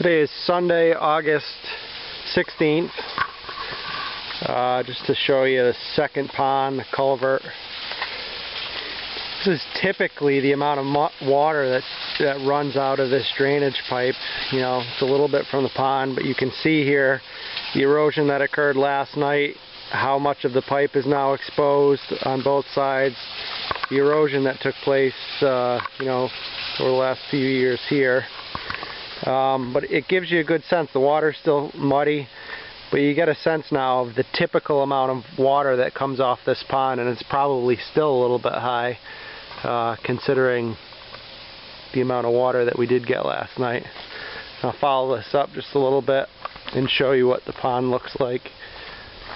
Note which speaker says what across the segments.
Speaker 1: Today is Sunday, August 16th. Just to show you the second pond, the culvert. This is typically the amount of water that runs out of this drainage pipe. You know, it's a little bit from the pond, but you can see here the erosion that occurred last night, how much of the pipe is now exposed on both sides, the erosion that took place, you know, over the last few years here. But it gives you a good sense. The water's still muddy, but you get a sense now of the typical amount of water that comes off this pond, and it's probably still a little bit high, considering the amount of water that we did get last night. I'll follow this up just a little bit and show you what the pond looks like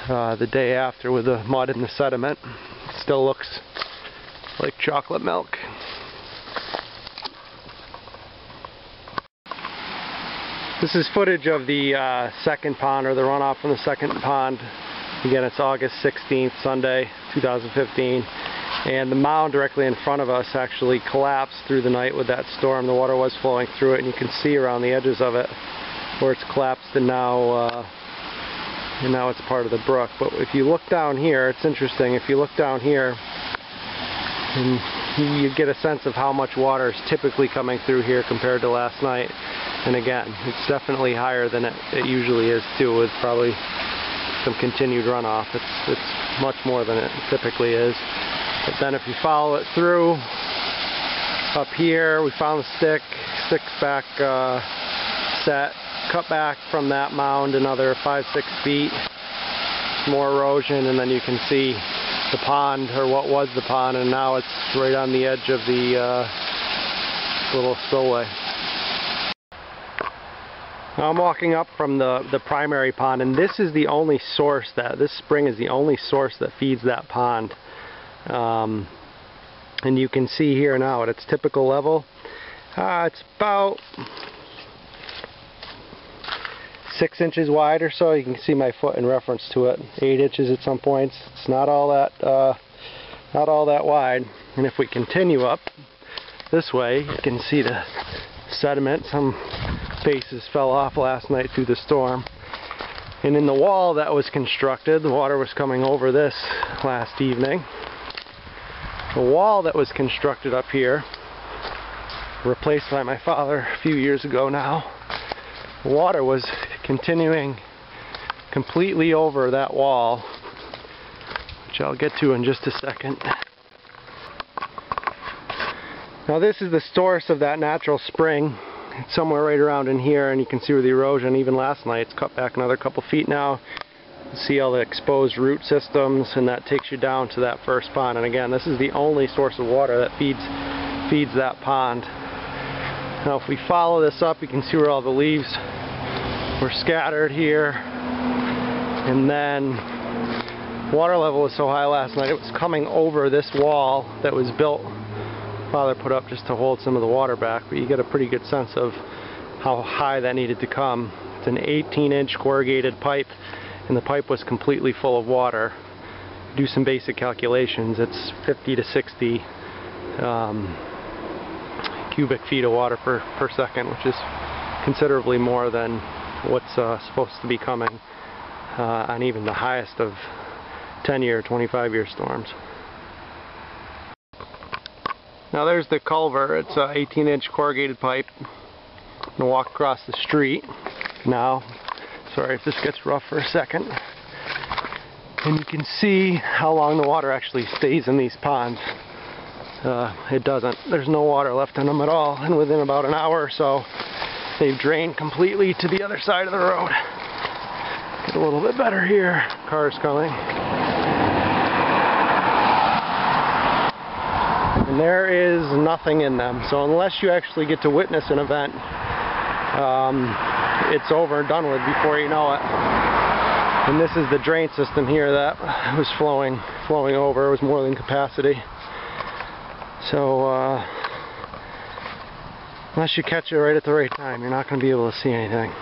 Speaker 1: the day after with the mud and the sediment. It still looks like chocolate milk. This is footage of the second pond, or the runoff from the second pond. Again, it's August 16th, Sunday, 2015. And the mound directly in front of us actually collapsed through the night with that storm. The water was flowing through it, and you can see around the edges of it where it's collapsed, and now it's part of the brook. But if you look down here, it's interesting. If you look down here, and you get a sense of how much water is typically coming through here compared to last night. And again, it's definitely higher than it usually is too, with probably some continued runoff. It's much more than it typically is. But then if you follow it through, up here we found the six back set, cut back from that mound another 5-6 feet, more erosion, and then you can see the pond, or what was the pond, and now it's right on the edge of the little spillway. Now I'm walking up from the primary pond, and this is the only source this spring is the only source that feeds that pond. And you can see here now at its typical level, it's about 6 inches wide or so. You can see my foot in reference to it. 8 inches at some points. It's not all that wide. And if we continue up this way, you can see the sediment. Some faces fell off last night through the storm. And in the wall that was constructed, the water was coming over this last evening. The wall that was constructed up here, replaced by my father a few years ago now, the water was continuing completely over that wall, which I'll get to in just a second. Now this is the source of that natural spring. It's somewhere right around in here, and you can see where the erosion, even last night, it's cut back another couple feet now. You see all the exposed root systems, and that takes you down to that first pond. And again, this is the only source of water that feeds that pond. Now if we follow this up, you can see where all the leaves were scattered here, and then water level was so high last night it was coming over this wall that was built, Father put up just to hold some of the water back, but you get a pretty good sense of how high that needed to come. It's an 18-inch corrugated pipe, and the pipe was completely full of water. Do some basic calculations. It's 50 to 60 cubic feet of water per second, which is considerably more than what's supposed to be coming on even the highest of 10-year, 25-year storms. Now there's the culvert. It's an 18-inch corrugated pipe. I'm going to walk across the street now. Sorry if this gets rough for a second. And you can see how long the water actually stays in these ponds. It doesn't. There's no water left in them at all, and within about an hour or so they've drained completely to the other side of the road. Get a little bit better here. Cars coming. And there is nothing in them. So unless you actually get to witness an event, it's over and done with before you know it. And this is the drain system here that was flowing over. It was more than capacity. So unless you catch it right at the right time, you're not going to be able to see anything.